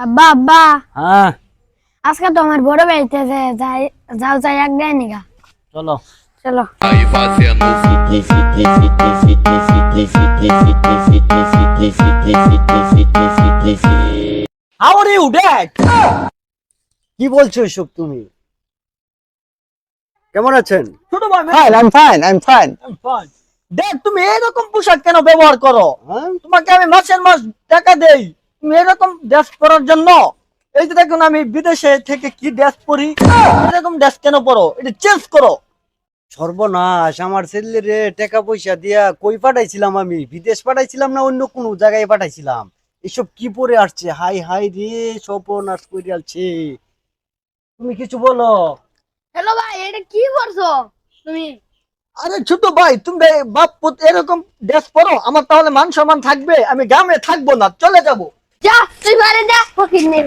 আব্বা আব্বা হ্যাঁ আজকে তো আমার বড় বাড়িতে যাও যাই এক দেয় নিগা চলো চলো Aí fazendo How are you, Dad? কি বলছো এসব তুমি? কেমন আছেন? ছোট ভাই I'm fine. Dad, তুমি এরকম পোশাক কেন ব্যবহার করো? হ্যাঁ? তোমাকে আমি মাসের মাস টাকা দেই, তুমি এরকম ড্রেস পরার জন্য? এই যে দেখুন আমি বিদেশে থেকে কি ড্রেস পরি, এরকম ড্রেস কেন পরো? এটা চেঞ্জ করো। সর্বনাশ, আমার ছেলেরে টাকা পয়সা দিয়া কই পাঠাইছিলাম আমি? বিদেশ পাঠাইছিলাম না অন্য কোনো জায়গায় পাঠাইছিলাম? এসব কি পরে আসছে? হাই হাই রে, সর্বনাশ করে আসছে। তুমি কিছু বলো। হ্যালো ভাই এটা কি করছো তুমি? আরে ছোট ভাই, তুমি বাপ পুত এরকম ড্রেস পরো, আমার তাহলে মান সম্মান থাকবে? আমি গ্রামে থাকবো না, চলে যাবো। যা তুই বাইরে যা ফকির নেই